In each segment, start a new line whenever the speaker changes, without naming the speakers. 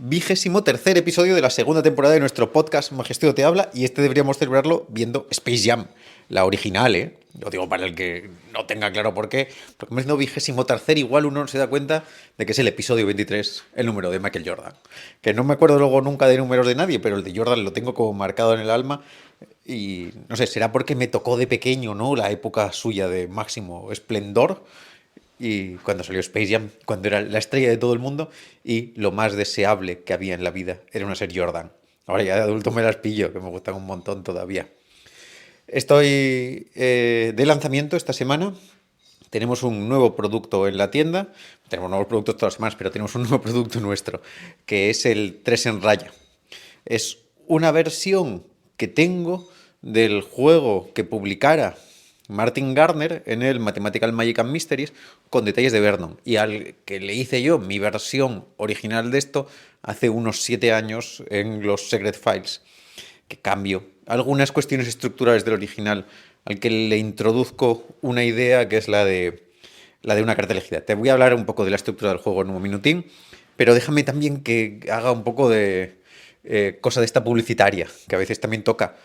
23º episodio de la segunda temporada de nuestro podcast Magestio te habla, y este deberíamos celebrarlo viendo Space Jam, la original, ¿eh? Lo digo para el que no tenga claro por qué, porque me siendo 23º igual uno no se da cuenta de que es el episodio 23, el número de Michael Jordan. Que no me acuerdo luego nunca de números de nadie, pero el de Jordan lo tengo como marcado en el alma. Y no sé, será porque me tocó de pequeño, ¿no? La época suya de máximo esplendor. Y cuando salió Space Jam, cuando era la estrella de todo el mundo y lo más deseable que había en la vida era una ser Jordan. Ahora ya de adulto me las pillo, que me gustan un montón todavía. Estoy de lanzamiento esta semana. Tenemos un nuevo producto en la tienda. Tenemos nuevos productos todas las semanas, pero tenemos un nuevo producto nuestro, que es el 3 en raya. Es una versión que tengo del juego que publicara Martin Gardner en el Mathematical Magic and Mysteries con detalles de Vernon, y al que le hice yo mi versión original de esto hace unos 7 años en los Secret Files, que cambio algunas cuestiones estructurales del original, al que le introduzco una idea que es la de una carta elegida. Te voy a hablar un poco de la estructura del juego en un minutín, pero déjame también que haga un poco de cosa de esta publicitaria, que a veces también toca.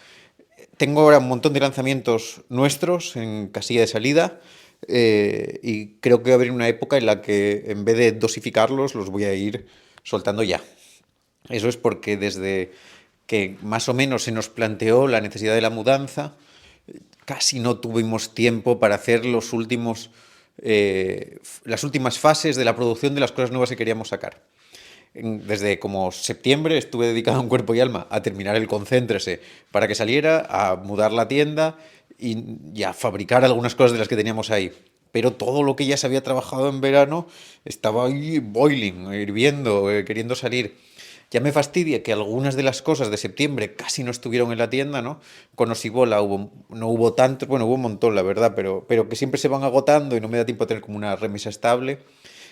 Tengo ahora un montón de lanzamientos nuestros en casilla de salida, y creo que va a haber una época en la que en vez de dosificarlos los voy a ir soltando ya. Eso es porque desde que más o menos se nos planteó la necesidad de la mudanza, casi no tuvimos tiempo para hacer las últimas fases de la producción de las cosas nuevas que queríamos sacar. Desde como septiembre estuve dedicado en cuerpo y alma a terminar el Concéntrese para que saliera, a mudar la tienda y a fabricar algunas cosas de las que teníamos ahí. Pero todo lo que ya se había trabajado en verano estaba ahí boiling, hirviendo, queriendo salir. Ya me fastidia que algunas de las cosas de septiembre casi no estuvieron en la tienda, ¿no? Con Osibola no hubo tantos, bueno, hubo un montón, la verdad, pero que siempre se van agotando y no me da tiempo a tener como una remesa estable.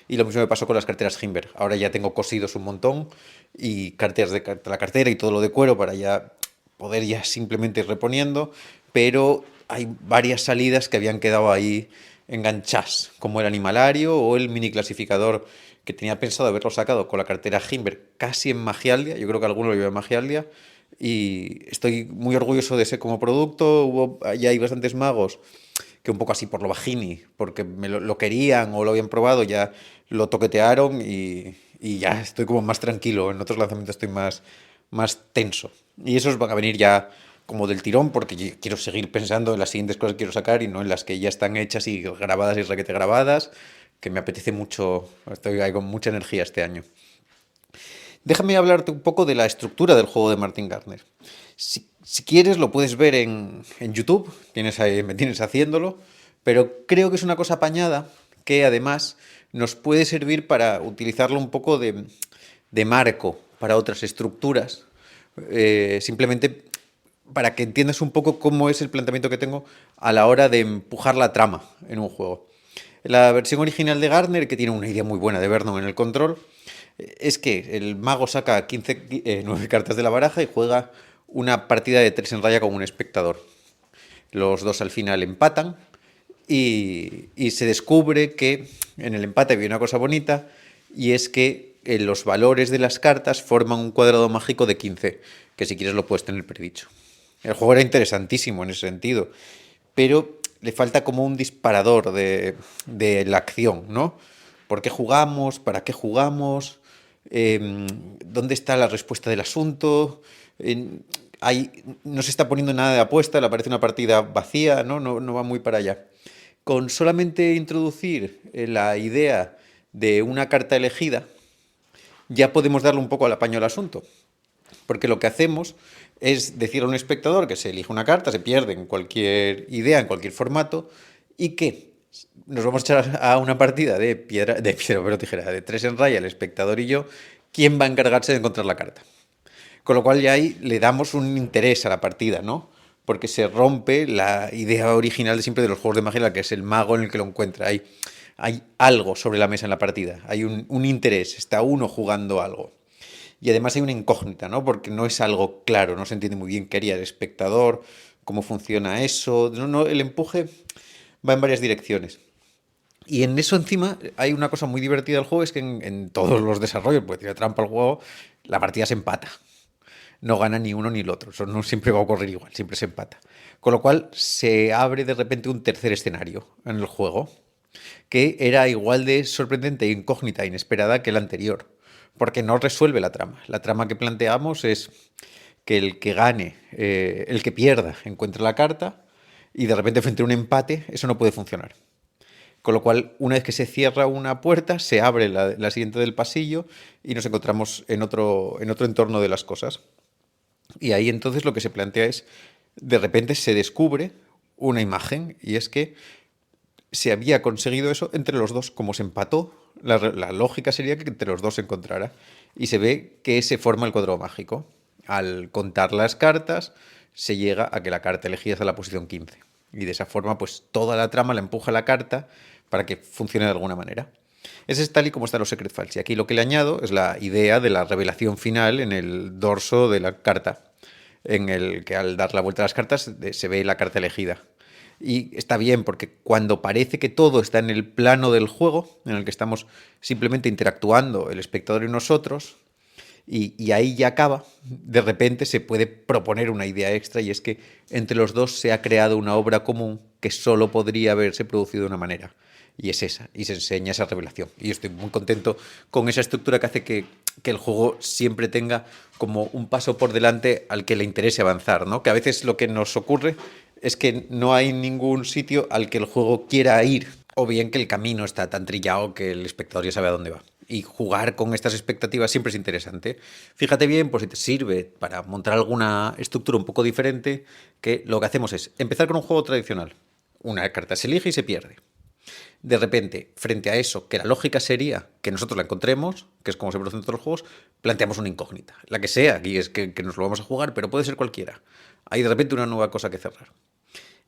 Y lo mismo me pasó con las carteras Himber. Ahora ya tengo cosidos un montón y carteras de la cartera y todo lo de cuero para ya poder ya simplemente ir reponiendo, pero hay varias salidas que habían quedado ahí enganchadas, como el animalario o el mini clasificador, que tenía pensado haberlo sacado con la cartera Himber casi en Magialdia. Yo creo que alguno lo lleva en Magialdia y estoy muy orgulloso de ese como producto. Ya hay bastantes magos que un poco así por lo bajini, porque lo querían o lo habían probado, ya lo toquetearon y ya estoy como más tranquilo. En otros lanzamientos estoy más tenso. Y esos van a venir ya como del tirón, porque quiero seguir pensando en las siguientes cosas que quiero sacar y no en las que ya están hechas y grabadas y requete grabadas, que me apetece mucho. Estoy ahí con mucha energía este año. Déjame hablarte un poco de la estructura del juego de Martin Gardner. Si quieres lo puedes ver en YouTube, me tienes haciéndolo, pero creo que es una cosa apañada que además nos puede servir para utilizarlo un poco de marco para otras estructuras, simplemente para que entiendas un poco cómo es el planteamiento que tengo a la hora de empujar la trama en un juego. La versión original de Gardner, que tiene una idea muy buena de Vernon en el control, es que el mago saca 9 cartas de la baraja y juega una partida de 3 en raya con un espectador. Los dos al final empatan y se descubre que en el empate había una cosa bonita, y es que los valores de las cartas forman un cuadrado mágico de 15, que si quieres lo puedes tener predicho. El juego era interesantísimo en ese sentido, pero le falta como un disparador de la acción, ¿no? ¿Por qué jugamos? ¿Para qué jugamos? ¿Dónde está la respuesta del asunto? No se está poniendo nada de apuesta, le aparece una partida vacía, ¿no? No va muy para allá. Con solamente introducir la idea de una carta elegida, ya podemos darle un poco al apaño al asunto. Porque lo que hacemos es decir a un espectador que se elige una carta, se pierde en cualquier idea, en cualquier formato, y que nos vamos a echar a una partida de piedra, pero tijera, de 3 en raya, el espectador y yo, quién va a encargarse de encontrar la carta. Con lo cual ya ahí le damos un interés a la partida, ¿no? Porque se rompe la idea original de siempre de los juegos de magia, que es el mago en el que lo encuentra. Hay algo sobre la mesa en la partida, hay un interés, está uno jugando algo. Y además hay una incógnita, ¿no? Porque no es algo claro, no se entiende muy bien qué haría el espectador, cómo funciona eso. El empuje va en varias direcciones. Y en eso encima hay una cosa muy divertida del juego, es que en todos los desarrollos, pues tiene trampa el juego, la partida se empata. No gana ni uno ni el otro. Eso no siempre va a ocurrir igual, siempre se empata. Con lo cual se abre de repente un tercer escenario en el juego, que era igual de sorprendente, incógnita, inesperada que el anterior, porque no resuelve la trama. La trama que planteamos es que el que gane, el que pierda, encuentre la carta y de repente frente a un empate eso no puede funcionar. Con lo cual, una vez que se cierra una puerta, se abre la siguiente del pasillo y nos encontramos en otro entorno de las cosas. Y ahí entonces lo que se plantea es, de repente se descubre una imagen y es que se había conseguido eso entre los dos. Como se empató, la lógica sería que entre los dos se encontrara. Y se ve que se forma el cuadro mágico. Al contar las cartas, se llega a que la carta elegida es a la posición 15. Y de esa forma, pues toda la trama la empuja la carta para que funcione de alguna manera. Ese es tal y como están los Secret Files. Y aquí lo que le añado es la idea de la revelación final en el dorso de la carta, en el que al dar la vuelta a las cartas se ve la carta elegida. Y está bien, porque cuando parece que todo está en el plano del juego, en el que estamos simplemente interactuando el espectador y nosotros, y ahí ya acaba, de repente se puede proponer una idea extra, y es que entre los dos se ha creado una obra común que solo podría haberse producido de una manera. Y es esa, y se enseña esa revelación. Y yo estoy muy contento con esa estructura que hace que el juego siempre tenga como un paso por delante al que le interese avanzar, ¿no? Que a veces lo que nos ocurre es que no hay ningún sitio al que el juego quiera ir, o bien que el camino está tan trillado que el espectador ya sabe a dónde va. Y jugar con estas expectativas siempre es interesante. Fíjate bien, pues si te sirve para montar alguna estructura un poco diferente, que lo que hacemos es empezar con un juego tradicional. Una carta se elige y se pierde. De repente, frente a eso, que la lógica sería que nosotros la encontremos, que es como se producen todos los juegos, planteamos una incógnita. La que sea, aquí es que nos lo vamos a jugar, pero puede ser cualquiera. Hay de repente una nueva cosa que cerrar.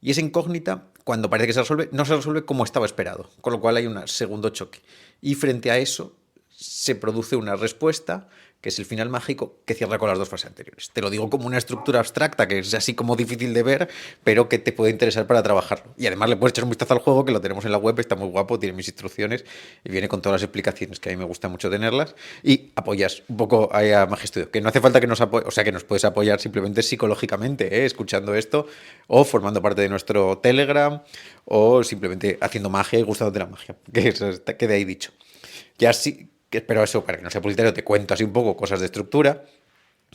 Y esa incógnita, cuando parece que se resuelve, no se resuelve como estaba esperado, con lo cual hay un segundo choque. Y frente a eso se produce una respuesta, que es el final mágico, que cierra con las dos fases anteriores. Te lo digo como una estructura abstracta, que es así como difícil de ver, pero que te puede interesar para trabajarlo. Y además le puedes echar un vistazo al juego, que lo tenemos en la web, está muy guapo, tiene mis instrucciones y viene con todas las explicaciones, que a mí me gusta mucho tenerlas, y apoyas un poco a Magia Studio, que no hace falta que nos apoyes, o sea, que nos puedes apoyar simplemente psicológicamente, escuchando esto, o formando parte de nuestro Telegram, o simplemente haciendo magia y gustándote la magia, que eso quede ahí dicho. Ya sí, pero eso, para que no sea publicitario, te cuento así un poco cosas de estructura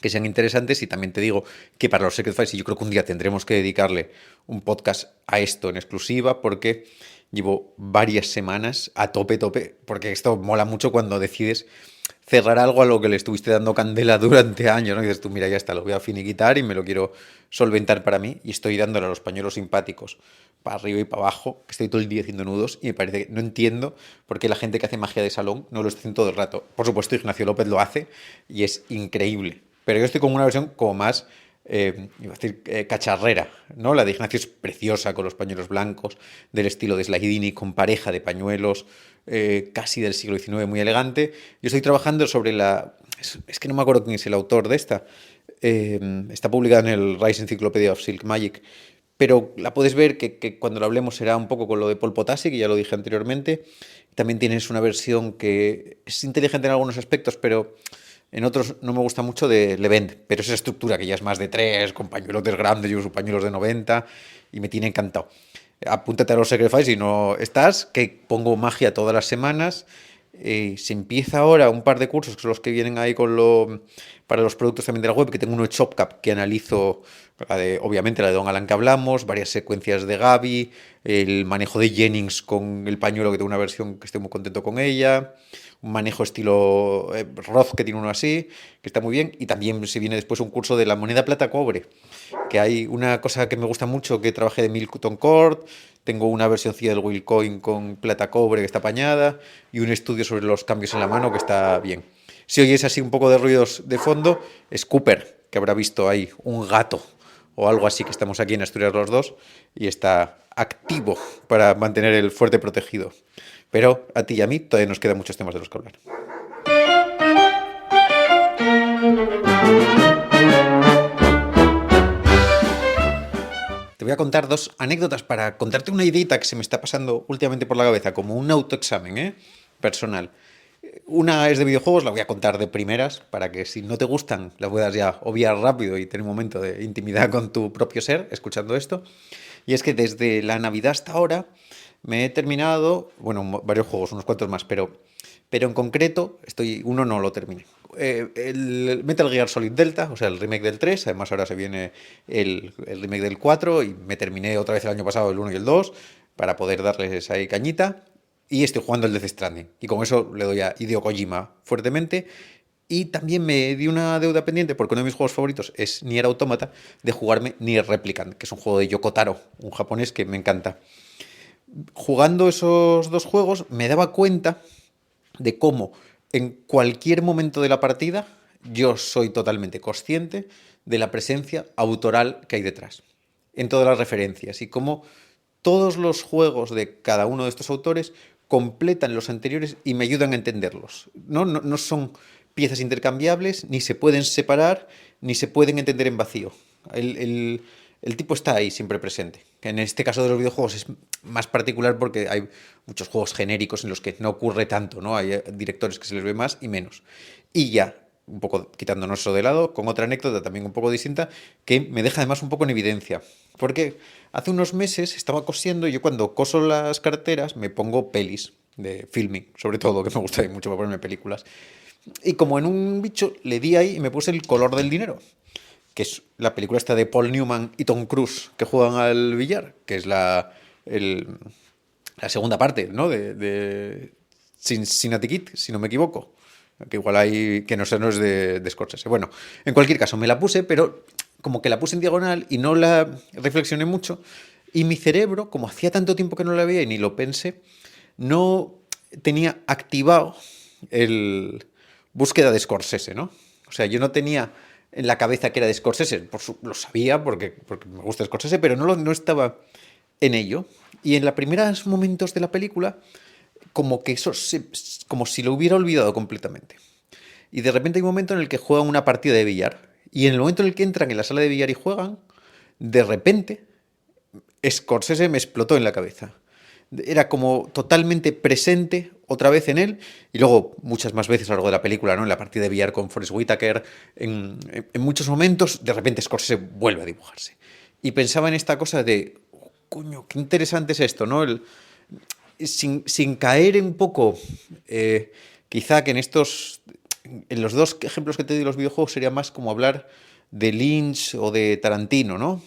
que sean interesantes, y también te digo que para los Secret Files, y yo creo que un día tendremos que dedicarle un podcast a esto en exclusiva, porque llevo varias semanas a tope, porque esto mola mucho cuando decides cerrar algo a lo que le estuviste dando candela durante años, ¿no? Y dices tú, mira, ya está, lo voy a finiquitar y me lo quiero solventar para mí, y estoy dándole a los pañuelos simpáticos para arriba y para abajo, que estoy todo el día haciendo nudos, y me parece que no entiendo por qué la gente que hace magia de salón no lo está haciendo todo el rato. Por supuesto, Ignacio López lo hace y es increíble, pero yo estoy con una versión como más, iba a decir, cacharrera, ¿no? La de Ignacio es preciosa, con los pañuelos blancos, del estilo de Slidini, con pareja de pañuelos, casi del siglo XIX, muy elegante. Yo estoy trabajando sobre la... Es que no me acuerdo quién es el autor de esta. Está publicada en el Rise Encyclopedia of Silk Magic, pero la puedes ver que cuando lo hablemos será un poco con lo de Paul Potassi, que ya lo dije anteriormente. También tienes una versión que es inteligente en algunos aspectos, pero en otros no me gusta mucho, de Levent, pero esa estructura que ya es más de 3, con pañuelos grandes, yo uso pañuelos de 90 y me tiene encantado. Apúntate a los Sacrifice si no estás, que pongo magia todas las semanas. Se empieza ahora un par de cursos, que son los que vienen ahí para los productos también de la web, que tengo uno de ChopCap, que analizo, obviamente la de Don Alan que hablamos, varias secuencias de Gaby, el manejo de Jennings con el pañuelo, que tengo una versión que estoy muy contento con ella, un manejo estilo Roth, que tiene uno así, que está muy bien, y también se viene después un curso de la moneda plata-cobre, que hay una cosa que me gusta mucho, que trabajé de Milton Cord, tengo una versioncilla del Willcoin con plata-cobre que está apañada, y un estudio sobre los cambios en la mano que está bien. Si oyes así un poco de ruidos de fondo, es Cooper, que habrá visto ahí un gato o algo así, que estamos aquí en Asturias los dos, y está activo para mantener el fuerte protegido. Pero a ti y a mí todavía nos quedan muchos temas de los que hablar. Te voy voy a contar dos anécdotas para contarte una ideita que se me está pasando últimamente por la cabeza, como un autoexamen, personal. Una es de videojuegos, la voy a contar de primeras, para que si no te gustan, la puedas ya obviar rápido y tener un momento de intimidad con tu propio ser escuchando esto. Y es que desde la Navidad hasta ahora me he terminado, bueno, varios juegos, unos cuantos más, pero en concreto, uno no lo terminé. El Metal Gear Solid Delta, o sea, el remake del 3, además ahora se viene el remake del 4 y me terminé otra vez el año pasado el uno y el 2 para poder darles ahí cañita. Y estoy jugando el Death Stranding. Y con eso le doy a Hideo Kojima fuertemente. Y también me di una deuda pendiente, porque uno de mis juegos favoritos es Nier Automata, de jugarme Nier Replicant, que es un juego de Yoko Taro, un japonés que me encanta. Jugando esos dos juegos me daba cuenta de cómo en cualquier momento de la partida yo soy totalmente consciente de la presencia autoral que hay detrás, en todas las referencias, y cómo todos los juegos de cada uno de estos autores completan los anteriores y me ayudan a entenderlos. No son piezas intercambiables, ni se pueden separar, ni se pueden entender en vacío. El tipo está ahí siempre presente. Que en este caso de los videojuegos es más particular porque hay muchos juegos genéricos en los que no ocurre tanto, ¿no? Hay directores que se les ve más y menos. Y ya, un poco quitándonos eso de lado, con otra anécdota también un poco distinta, que me deja además un poco en evidencia. Porque hace unos meses estaba cosiendo y yo cuando coso las carteras me pongo pelis de filming, sobre todo, que me gusta mucho para ponerme películas. Y como en un bicho le di ahí y me puse El color del dinero, que es la película esta de Paul Newman y Tom Cruise que juegan al billar, que es el- la segunda parte, ¿no? De Cincinnati Kid, si no me equivoco. Que igual hay, que no sé, no es de Scorsese. Bueno, en cualquier caso, me la puse, pero como que la puse en diagonal y no la reflexioné mucho. Y mi cerebro, como hacía tanto tiempo que no la veía y ni lo pensé, no tenía activado el búsqueda de Scorsese, ¿no? O sea, yo no tenía en la cabeza que era de Scorsese, lo sabía porque me gusta Scorsese, pero no estaba en ello. Y en los primeros momentos de la película, como que como si lo hubiera olvidado completamente. Y de repente hay un momento en el que juegan una partida de billar. Y en el momento en el que entran en la sala de billar y juegan, de repente Scorsese me explotó en la cabeza. Era como totalmente presente otra vez en él y luego muchas más veces a lo largo de la película, ¿no? En la partida de billar con Forrest Whitaker, en muchos momentos de repente Scorsese vuelve a dibujarse. Y pensaba en esta cosa de, "Oh, coño, qué interesante es esto, ¿no? Sin caer en un poco, quizá que en los dos ejemplos que te doy de los videojuegos sería más como hablar de Lynch o de Tarantino, ¿no?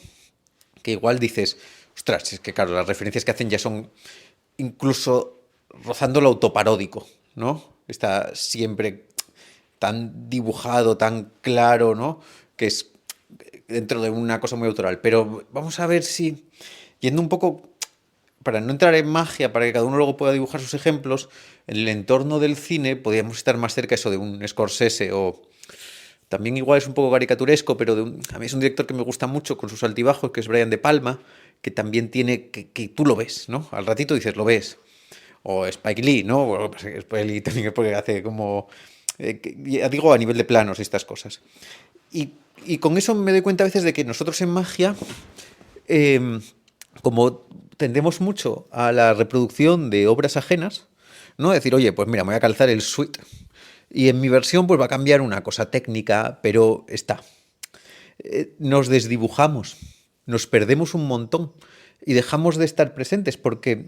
Que igual dices, ostras, es que claro, las referencias que hacen ya son incluso rozando lo autoparódico, ¿no? Está siempre tan dibujado, tan claro, ¿no? Que es dentro de una cosa muy autoral. Pero vamos a ver si, yendo un poco, para no entrar en magia, para que cada uno luego pueda dibujar sus ejemplos, en el entorno del cine podríamos estar más cerca eso de un Scorsese o también igual es un poco caricaturesco, pero a mí es un director que me gusta mucho con sus altibajos, que es Brian De Palma, que también tiene, que tú lo ves, ¿no? Al ratito dices, lo ves. O Spike Lee, ¿no? Bueno, pues Spike Lee también es porque hace como, ya digo, a nivel de planos y estas cosas. Y, y con eso me doy cuenta a veces de que nosotros en magia, eh, como tendemos mucho a la reproducción de obras ajenas, ¿no? Decir, oye, pues mira, me voy a calzar el suite y en mi versión pues va a cambiar una cosa técnica, pero está. Nos desdibujamos, nos perdemos un montón y dejamos de estar presentes porque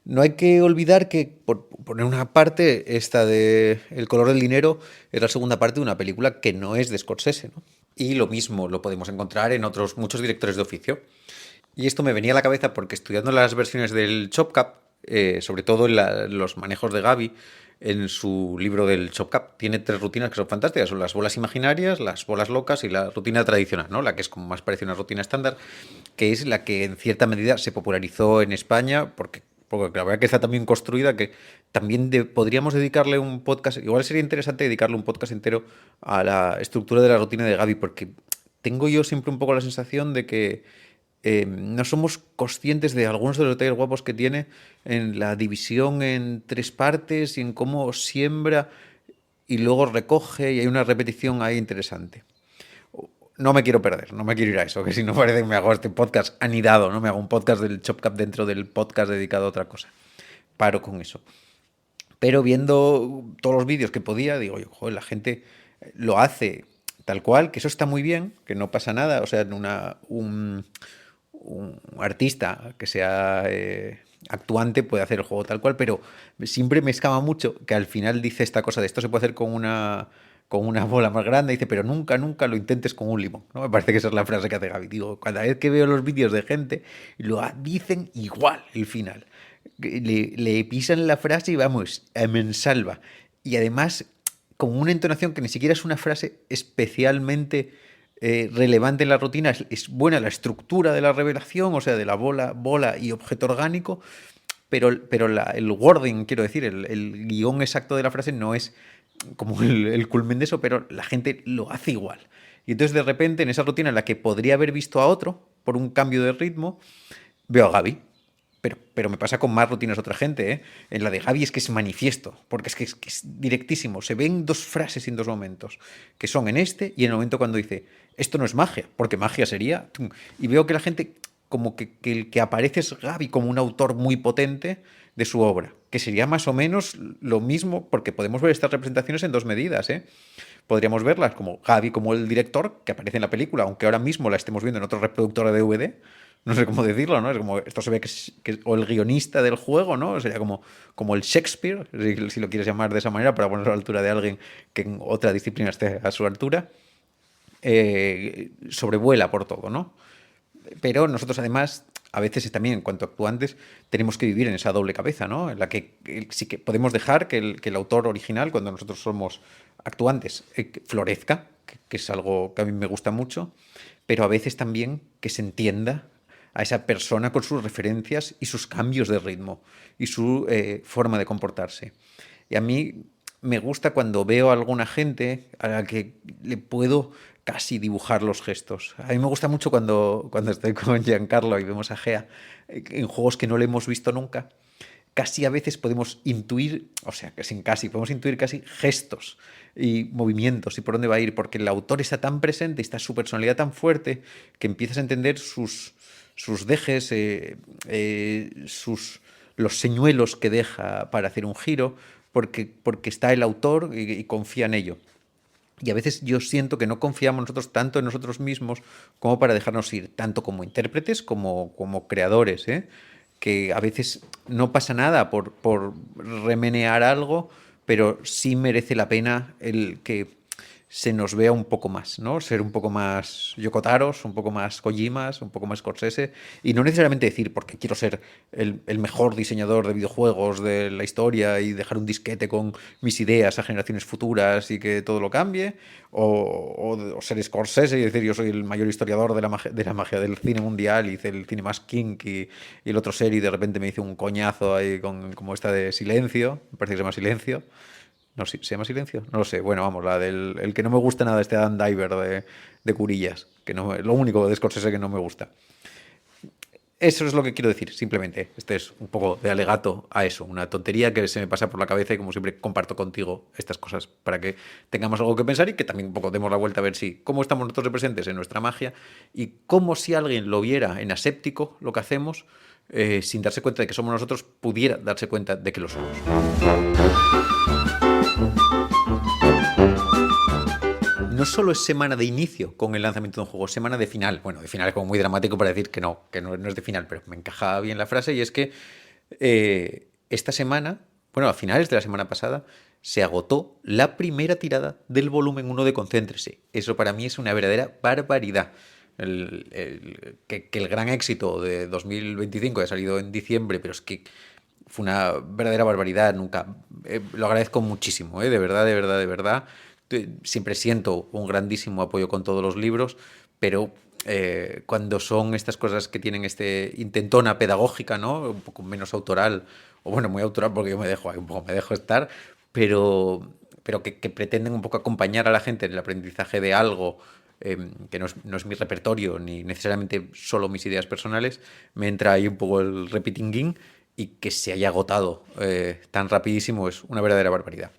no hay que olvidar que, por poner una parte, esta de El color del dinero es la segunda parte de una película que no es de Scorsese, ¿no? Y lo mismo lo podemos encontrar en otros muchos directores de oficio. Y esto me venía a la cabeza porque estudiando las versiones del Chop Cup, sobre todo en los manejos de Gaby, en su libro del Chop Cup, tiene tres rutinas que son fantásticas. Son las bolas imaginarias, las bolas locas y la rutina tradicional, ¿no? La que es como más parece una rutina estándar, que es la que en cierta medida se popularizó en España, porque la verdad que está también construida, que también podríamos dedicarle un podcast, igual sería interesante dedicarle un podcast entero a la estructura de la rutina de Gaby, porque tengo yo siempre un poco la sensación de que no somos conscientes de algunos de los detalles guapos que tiene en la división en tres partes y en cómo siembra y luego recoge y hay una repetición ahí interesante. no me quiero perder, no me quiero ir a eso, que si no parece que me hago este podcast anidado, no me hago un podcast del ChopCap dentro del podcast dedicado a otra cosa. Paro con eso. Pero viendo todos los vídeos que podía, digo, joder, la gente lo hace tal cual, que eso está muy bien, que no pasa nada. O sea, un artista que sea actuante puede hacer el juego tal cual, pero siempre me escama mucho que al final dice esta cosa de esto se puede hacer con una bola más grande, dice, pero nunca, nunca lo intentes con un limón, ¿no? Me parece que esa es la frase que hace Gaby. Digo, cada vez que veo los vídeos de gente, dicen igual el final. Le pisan la frase y vamos, a mansalva. Y además, con una entonación que ni siquiera es una frase especialmente relevante en la rutina, es buena la estructura de la revelación, o sea, de la bola y objeto orgánico, pero el wording, quiero decir, el guión exacto de la frase no es como el culmen de eso, pero la gente lo hace igual. Y entonces de repente en esa rutina en la que podría haber visto a otro por un cambio de ritmo, veo a Gaby. Pero me pasa con más rutinas de otra gente, ¿eh? En la de Gaby es que es manifiesto, porque que es directísimo. Se ven dos frases en dos momentos, que son en este y en el momento cuando dice, esto no es magia, porque magia sería... ¡Tum! Y veo que la gente, como que el que aparece es Gaby como un autor muy potente de su obra, que sería más o menos lo mismo, porque podemos ver estas representaciones en dos medidas, ¿eh? Podríamos verlas como Gaby, como el director, que aparece en la película, aunque ahora mismo la estemos viendo en otro reproductor de DVD, no sé cómo decirlo, ¿no? Es como, esto se ve o el guionista del juego, ¿no? Sería como el Shakespeare, si lo quieres llamar de esa manera, para ponerlo a la altura de alguien que en otra disciplina esté a su altura. Sobrevuela por todo, ¿no? Pero nosotros además, a veces también en cuanto a actuantes, tenemos que vivir en esa doble cabeza, ¿no? En la que sí que podemos dejar que el autor original, cuando nosotros somos actuantes, florezca, que es algo que a mí me gusta mucho, pero a veces también que se entienda a esa persona con sus referencias y sus cambios de ritmo y su forma de comportarse. Y a mí me gusta cuando veo a alguna gente a la que le puedo casi dibujar los gestos. A mí me gusta mucho cuando estoy con Giancarlo y vemos a Gea en juegos que no le hemos visto nunca. Casi a veces podemos intuir, o sea, que sin casi, podemos intuir casi gestos y movimientos y por dónde va a ir, porque el autor está tan presente y está su personalidad tan fuerte que empiezas a entender sus dejes, los señuelos que deja para hacer un giro, porque está el autor y confía en ello. Y a veces yo siento que no confiamos nosotros tanto en nosotros mismos como para dejarnos ir, tanto como intérpretes como creadores, ¿eh? Que a veces no pasa nada por remenear algo, pero sí merece la pena el que se nos vea un poco más, ¿no? Ser un poco más Yokotaros, un poco más Kojimas, un poco más Scorsese, y no necesariamente decir porque quiero ser el mejor diseñador de videojuegos de la historia y dejar un disquete con mis ideas a generaciones futuras y que todo lo cambie, o ser Scorsese y decir yo soy el mayor historiador de la magia del cine mundial y hice el cine más kink y el otro serie y de repente me hice un coñazo ahí como esta de Silencio, me parece que se llama Silencio. No, ¿se llama Silencio? No lo sé. Bueno, vamos, la del el que no me gusta nada, este Adam Diver de Curillas, que no, lo único de Scorsese que no me gusta. Eso es lo que quiero decir, simplemente. Este es un poco de alegato a eso, una tontería que se me pasa por la cabeza y como siempre comparto contigo estas cosas para que tengamos algo que pensar y que también un poco demos la vuelta a ver si cómo estamos nosotros presentes en nuestra magia y cómo si alguien lo viera en aséptico lo que hacemos, sin darse cuenta de que somos nosotros, pudiera darse cuenta de que lo somos. No solo es semana de inicio con el lanzamiento de un juego, es semana de final. Bueno, de final es como muy dramático para decir que no es de final, pero me encajaba bien la frase y es que esta semana, bueno, a finales de la semana pasada, se agotó la primera tirada del volumen 1 de Concéntrese. Eso para mí es una verdadera barbaridad. Que el gran éxito de 2025 haya salido en diciembre, pero es que fue una verdadera barbaridad. Nunca lo agradezco muchísimo, de verdad, de verdad, de verdad. Siempre siento un grandísimo apoyo con todos los libros, pero cuando son estas cosas que tienen este intentona pedagógica, ¿no? Un poco menos autoral, o bueno, muy autoral porque yo me dejo ahí un poco, me dejo estar, pero que pretenden un poco acompañar a la gente en el aprendizaje de algo que no es mi repertorio ni necesariamente solo mis ideas personales, me entra ahí un poco el repeating y que se haya agotado tan rapidísimo es una verdadera barbaridad.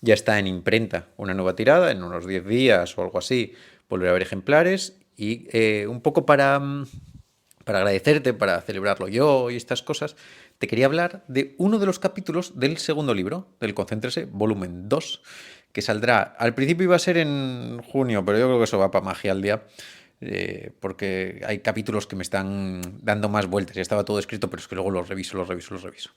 Ya está en imprenta una nueva tirada, en unos 10 días o algo así, volver a ver ejemplares y un poco para agradecerte, para celebrarlo yo y estas cosas, te quería hablar de uno de los capítulos del segundo libro, del Concéntrese, volumen 2, que saldrá, al principio iba a ser en junio, pero yo creo que eso va para magia al día, porque hay capítulos que me están dando más vueltas, ya estaba todo escrito, pero es que luego los reviso, los reviso, los reviso.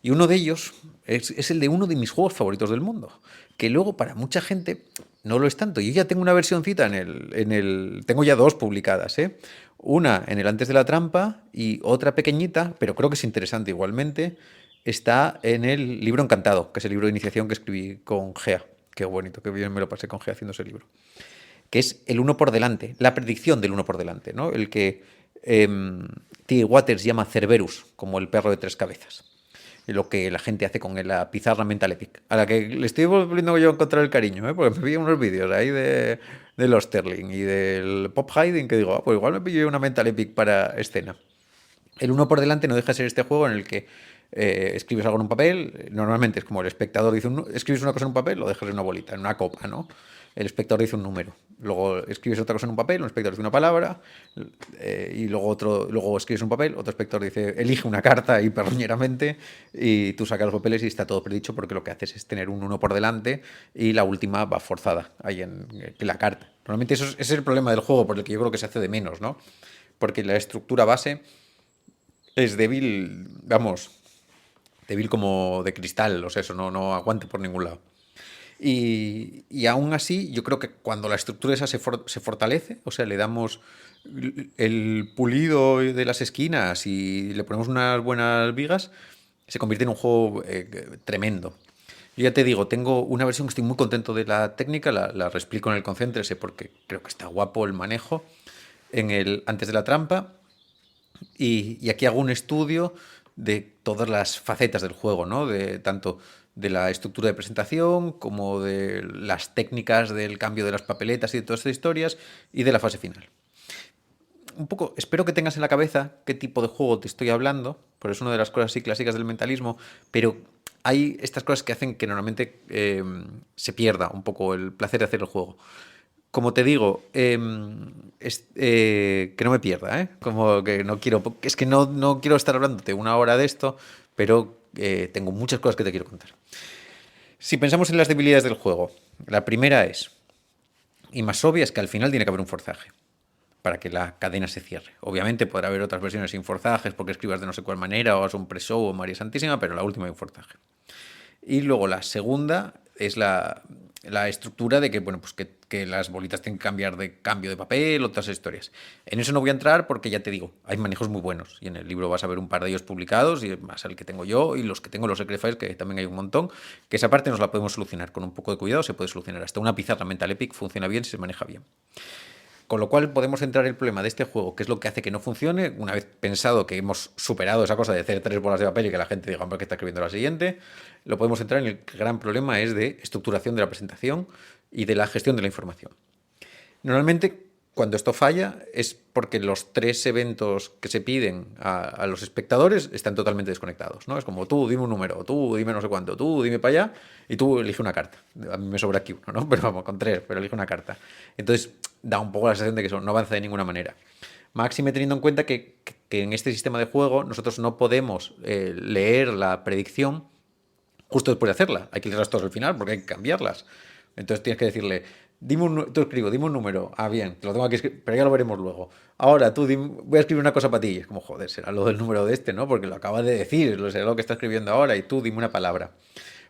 Y uno de ellos es el de uno de mis juegos favoritos del mundo, que luego para mucha gente no lo es tanto. Yo ya tengo una versioncita tengo ya dos publicadas, ¿eh? Una en el Antes de la Trampa y otra pequeñita, pero creo que es interesante igualmente, está en el Libro Encantado, que es el libro de iniciación que escribí con Gea. Qué bonito, qué bien me lo pasé con Gea haciendo ese libro. Que es el uno por delante, la predicción del uno por delante, ¿no? El que T. Waters llama Cerberus, como el perro de tres cabezas. Lo que la gente hace con la pizarra Mental Epic, a la que le estoy volviendo yo a encontrar el cariño, ¿eh? Porque me vi unos vídeos ahí de los Sterling y del Pop Hiding que digo, pues igual me pillo una Mental Epic para escena. El uno por delante no deja de ser este juego en el que escribes algo en un papel, normalmente es como el espectador dice, escribes una cosa en un papel, lo dejas en una bolita, en una copa, ¿no? El espectador dice un número, luego escribes otra cosa en un papel, un espectador dice una palabra, y luego escribes un papel, otro espectador dice, elige una carta y perroñeramente, y tú sacas los papeles y está todo predicho porque lo que haces es tener un uno por delante y la última va forzada ahí en la carta. Normalmente ese es el problema del juego, por el que yo creo que se hace de menos, ¿no? Porque la estructura base es débil, vamos, débil como de cristal, o sea, eso no aguanta por ningún lado. Y aún así, yo creo que cuando la estructura esa se fortalece, o sea, le damos el pulido de las esquinas y le ponemos unas buenas vigas, se convierte en un juego tremendo. Yo ya te digo, tengo una versión que estoy muy contento de la técnica, la reexplico en el Concéntrese porque creo que está guapo el manejo, en el Antes de la Trampa, y aquí hago un estudio de todas las facetas del juego, ¿no? De tanto de la estructura de presentación como de las técnicas del cambio de las papeletas y de todas estas historias y de la fase final. Un poco, espero que tengas en la cabeza qué tipo de juego te estoy hablando, porque es una de las cosas así clásicas del mentalismo, pero hay estas cosas que hacen que normalmente se pierda un poco el placer de hacer el juego. Como te digo, que no me pierda, ¿eh? Como que no quiero. Es que no quiero estar hablándote una hora de esto, pero tengo muchas cosas que te quiero contar. Si pensamos en las debilidades del juego, la primera es, y más obvia, es que al final tiene que haber un forzaje para que la cadena se cierre. Obviamente podrá haber otras versiones sin forzajes porque escribas de no sé cuál manera o hagas un pre-show o María Santísima, pero la última hay un forzaje. Y luego la segunda es la estructura de que, bueno, pues que las bolitas tienen que cambiar de cambio de papel, otras historias. En eso no voy a entrar porque ya te digo, hay manejos muy buenos y en el libro vas a ver un par de ellos publicados y más el que tengo yo y los que tengo los Secret Files, que también hay un montón, que esa parte nos la podemos solucionar con un poco de cuidado, se puede solucionar. Hasta una pizarra Mental Epic funciona bien si se maneja bien. Con lo cual podemos entrar en el problema de este juego, que es lo que hace que no funcione, una vez pensado que hemos superado esa cosa de hacer 3 bolas de papel y que la gente diga, hombre, que está escribiendo la siguiente, lo podemos entrar en el gran problema es de estructuración de la presentación y de la gestión de la información. Normalmente, cuando esto falla, es porque los 3 eventos que se piden a los espectadores están totalmente desconectados, ¿no? Es como tú dime un número, tú dime no sé cuánto, tú dime para allá y tú elige una carta. A mí me sobra aquí uno, ¿no? Pero vamos, con 3, pero elige una carta. Entonces, da un poco la sensación de que eso no avanza de ninguna manera. Máxime teniendo en cuenta que en este sistema de juego nosotros no podemos leer la predicción justo después de hacerla. Hay que leerlas todas al final porque hay que cambiarlas. Entonces tienes que decirle, dime un número. Ah, bien, te lo tengo aquí escrito, pero ya lo veremos luego. Ahora, voy a escribir una cosa para ti. Es como, joder, será lo del número de este, ¿no? Porque lo acabas de decir, será lo que está escribiendo ahora y tú dime una palabra.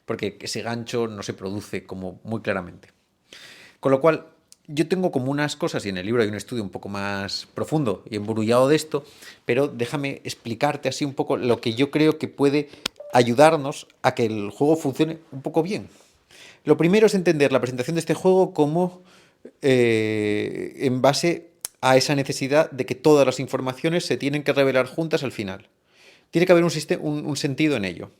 Porque ese gancho no se produce como muy claramente. Con lo cual, yo tengo como unas cosas, y en el libro hay un estudio un poco más profundo y emburullado de esto, pero déjame explicarte así un poco lo que yo creo que puede ayudarnos a que el juego funcione un poco bien. Lo primero es entender la presentación de este juego como en base a esa necesidad de que todas las informaciones se tienen que revelar juntas al final. Tiene que haber un sentido en ello.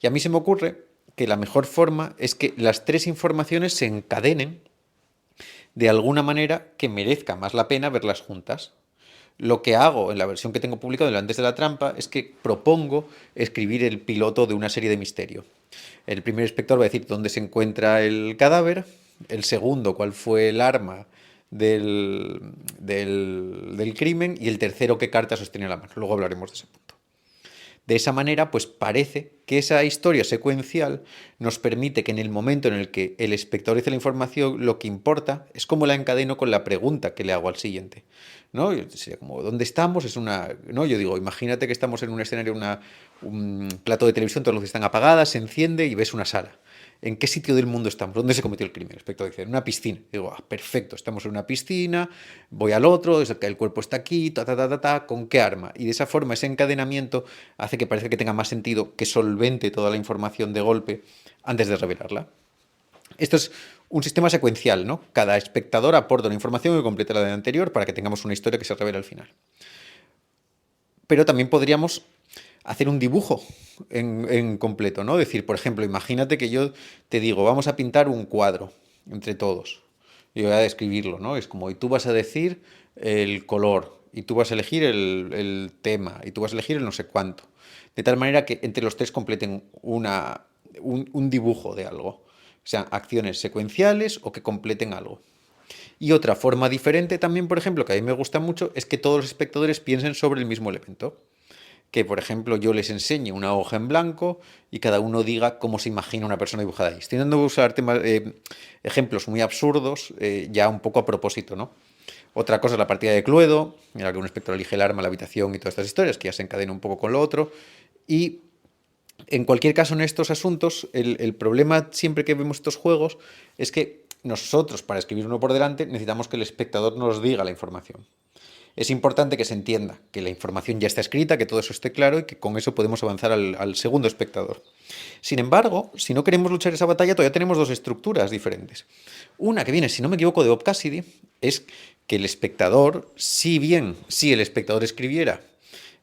Y a mí se me ocurre que la mejor forma es que las 3 informaciones se encadenen de alguna manera que merezca más la pena verlas juntas. Lo que hago en la versión que tengo publicado en Antes de la Trampa es que propongo escribir el piloto de una serie de misterio. El primer inspector va a decir dónde se encuentra el cadáver, el segundo cuál fue el arma del crimen y el tercero qué carta sostiene la mano. Luego hablaremos de ese punto. De esa manera, pues parece que esa historia secuencial nos permite que en el momento en el que el espectador dice la información, lo que importa es cómo la encadeno con la pregunta que le hago al siguiente, ¿no? Sería como, ¿dónde estamos? ¿no? Yo digo, imagínate que estamos en un escenario, un plato de televisión, todas las luces están apagadas, se enciende y ves una sala. ¿En qué sitio del mundo estamos? ¿Dónde se cometió el crimen? El espectador dice, en una piscina. Digo, perfecto, estamos en una piscina, voy al otro, el cuerpo está aquí, ¿con qué arma? Y de esa forma, ese encadenamiento hace que parezca que tenga más sentido, que solvente toda la información de golpe antes de revelarla. Esto es un sistema secuencial, ¿no? Cada espectador aporta una información que completa la de anterior para que tengamos una historia que se revele al final. Pero también podríamos hacer un dibujo en completo, ¿no? Decir, por ejemplo, imagínate que yo te digo, vamos a pintar un cuadro entre todos. Y voy a describirlo, ¿no? Es como, y tú vas a decir el color, y tú vas a elegir el tema, y tú vas a elegir el no sé cuánto. De tal manera que entre los tres completen un dibujo de algo. O sea, acciones secuenciales o que completen algo. Y otra forma diferente también, por ejemplo, que a mí me gusta mucho, es que todos los espectadores piensen sobre el mismo elemento. Que, por ejemplo, yo les enseñe una hoja en blanco y cada uno diga cómo se imagina una persona dibujada ahí. Estoy intentando usar ejemplos muy absurdos, ya un poco a propósito, ¿no? Otra cosa es la partida de Cluedo, en la que un espectador elige el arma, la habitación y todas estas historias, que ya se encadena un poco con lo otro. Y en cualquier caso, en estos asuntos, el problema siempre que vemos estos juegos es que nosotros, para escribir uno por delante, necesitamos que el espectador nos diga la información. Es importante que se entienda que la información ya está escrita, que todo eso esté claro y que con eso podemos avanzar al segundo espectador. Sin embargo, si no queremos luchar esa batalla, todavía tenemos dos estructuras diferentes. Una que viene, si no me equivoco, de Bob Cassidy, es que el espectador, si el espectador escribiera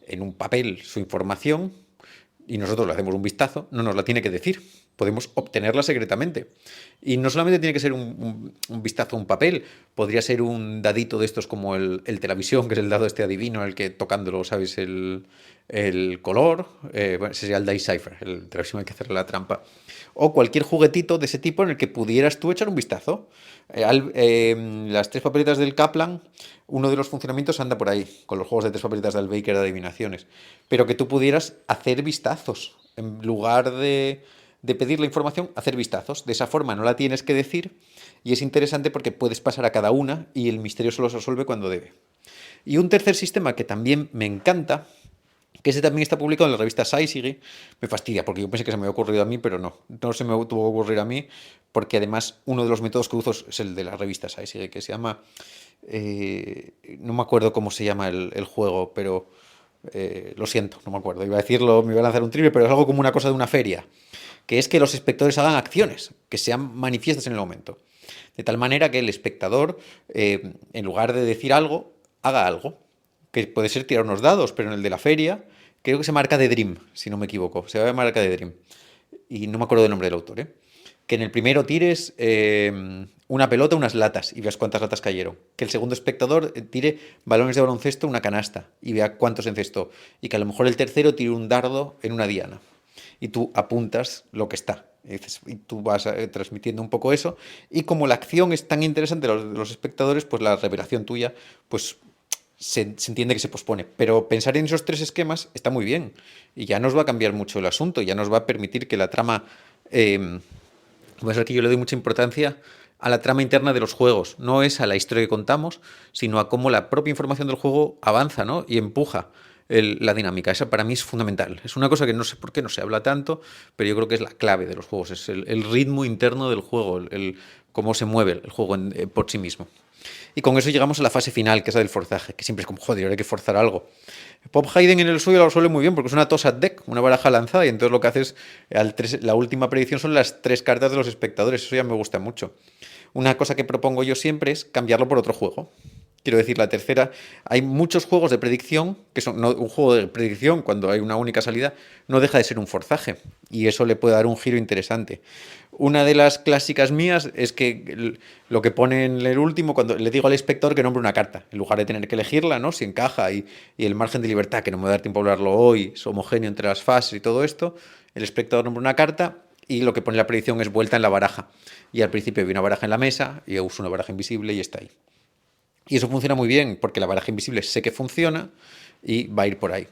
en un papel su información y nosotros le hacemos un vistazo, no nos la tiene que decir. Podemos obtenerla secretamente. Y no solamente tiene que ser un vistazo a un papel, podría ser un dadito de estos como el televisión, que es el dado este adivino, el que tocándolo sabes el color, bueno, ese sería el dice cipher, el televisión hay que hacerle la trampa. O cualquier juguetito de ese tipo en el que pudieras tú echar un vistazo. Las tres papeletas del Kaplan, uno de los funcionamientos anda por ahí, con los juegos de tres papeletas del Baker de adivinaciones. Pero que tú pudieras hacer vistazos, en lugar de pedir la información, hacer vistazos. De esa forma no la tienes que decir y es interesante porque puedes pasar a cada una y el misterio solo se resuelve cuando debe. Y un tercer sistema que también me encanta, que ese también está publicado en la revista Saisigi, me fastidia porque yo pensé que se me había ocurrido a mí, pero no se me tuvo que ocurrir a mí, porque además uno de los métodos que uso es el de la revista Saisigi, que se llama, no me acuerdo cómo se llama el juego, pero lo siento, no me acuerdo, iba a decirlo, me iba a lanzar un triple, pero es algo como una cosa de una feria, que es que los espectadores hagan acciones, que sean manifiestas en el momento. De tal manera que el espectador, en lugar de decir algo, haga algo. Que puede ser tirar unos dados, pero en el de la feria, creo que se marca de Dream, si no me equivoco. Se llama marca de Dream. Y no me acuerdo del nombre del autor, ¿eh? Que en el primero tires una pelota, unas latas, y veas cuántas latas cayeron. Que el segundo espectador tire balones de baloncesto, una canasta, y vea cuántos encestó. Y que a lo mejor el tercero tire un dardo en una diana. Y tú apuntas lo que está. Y tú vas transmitiendo un poco eso. Y como la acción es tan interesante de los espectadores, pues la revelación tuya, pues se entiende que se pospone. Pero pensar en esos tres esquemas está muy bien. Y ya nos va a cambiar mucho el asunto. Ya nos va a permitir que la trama... va a ser que yo le doy mucha importancia a la trama interna de los juegos. No es a la historia que contamos, sino a cómo la propia información del juego avanza, ¿no? Y empuja la dinámica. Esa para mí es fundamental. Es una cosa que no sé por qué no se habla tanto, pero yo creo que es la clave de los juegos. Es el ritmo interno del juego, cómo se mueve el juego por sí mismo. Y con eso llegamos a la fase final, que es la del forzaje, que siempre es como, joder, ahora hay que forzar algo. Pop Hayden en el suyo lo resuelve muy bien, porque es una toss at deck, una baraja lanzada, y entonces lo que hace es, la última predicción son las tres cartas de los espectadores, eso ya me gusta mucho. Una cosa que propongo yo siempre es cambiarlo por otro juego. Quiero decir, la tercera, hay muchos juegos de predicción, que son un juego de predicción cuando hay una única salida, no deja de ser un forzaje, y eso le puede dar un giro interesante. Una de las clásicas mías es que lo que pone en el último, cuando le digo al espectador que nombre una carta, en lugar de tener que elegirla, ¿no? Si encaja y el margen de libertad, que no me va a dar tiempo a hablarlo hoy, es homogéneo entre las fases y todo esto, el espectador nombra una carta y lo que pone la predicción es vuelta en la baraja. Y al principio hay una baraja en la mesa y yo uso una baraja invisible y está ahí. Y eso funciona muy bien porque la baraja invisible sé que funciona y va a ir por ahí.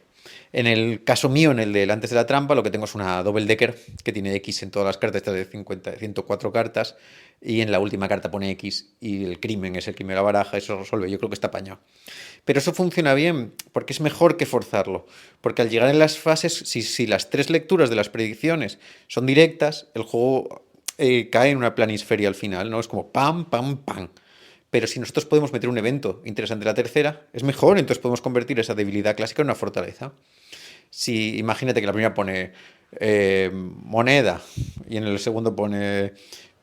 En el caso mío, en el del antes de la trampa, lo que tengo es una double decker que tiene X en todas las cartas, esta de 104 cartas, y en la última carta pone X y el crimen es el crimen de la baraja, eso resuelve, yo creo que está apañado. Pero eso funciona bien porque es mejor que forzarlo, porque al llegar en las fases, si las tres lecturas de las predicciones son directas, el juego cae en una planisferia al final, ¿no? Es como pam, pam, pam. Pero si nosotros podemos meter un evento interesante en la tercera, es mejor, entonces podemos convertir esa debilidad clásica en una fortaleza. Si imagínate que la primera pone moneda y en el segundo pone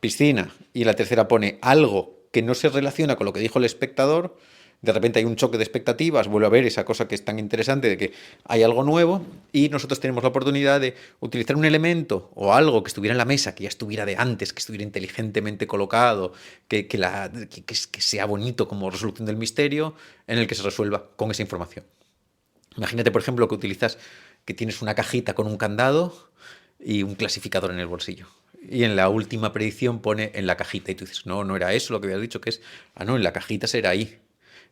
piscina y la tercera pone algo que no se relaciona con lo que dijo el espectador, de repente hay un choque de expectativas, vuelve a ver esa cosa que es tan interesante de que hay algo nuevo y nosotros tenemos la oportunidad de utilizar un elemento o algo que estuviera en la mesa, que ya estuviera de antes, que estuviera inteligentemente colocado, que sea bonito como resolución del misterio, en el que se resuelva con esa información. Imagínate, por ejemplo, que tienes una cajita con un candado y un clasificador en el bolsillo. Y en la última predicción pone en la cajita y tú dices, no, no era eso lo que habías dicho, que es, no, en la cajita será ahí.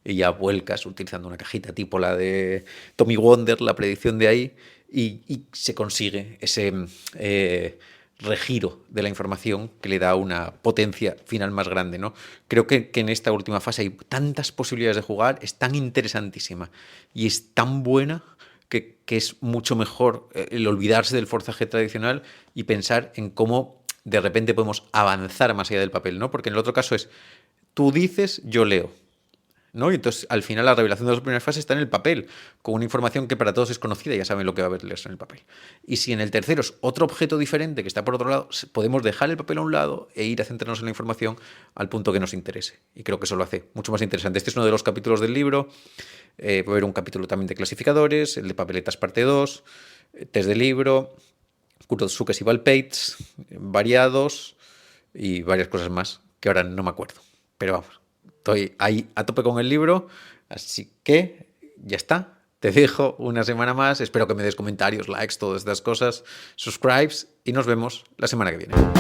Y ya vuelcas utilizando una cajita tipo la de Tommy Wonder, la predicción de ahí, y se consigue ese regiro de la información que le da una potencia final más grande, ¿no? Creo que en esta última fase hay tantas posibilidades de jugar, es tan interesantísima y es tan buena que es mucho mejor el olvidarse del forzaje tradicional y pensar en cómo de repente podemos avanzar más allá del papel, ¿no? Porque en el otro caso es, tú dices, yo leo, ¿no? Y entonces, al final, la revelación de las primeras fases está en el papel, con una información que para todos es conocida, ya saben lo que va a haber en el papel. Y si en el tercero es otro objeto diferente que está por otro lado, podemos dejar el papel a un lado e ir a centrarnos en la información al punto que nos interese. Y creo que eso lo hace mucho más interesante. Este es uno de los capítulos del libro. Va a haber un capítulo también de clasificadores, el de papeletas parte 2, test de libro, Kurosuke y Valpates, variados y varias cosas más que ahora no me acuerdo. Pero vamos, estoy ahí a tope con el libro, así que ya está. Te dejo una semana más. Espero que me des comentarios, likes, todas estas cosas, subscribes y nos vemos la semana que viene.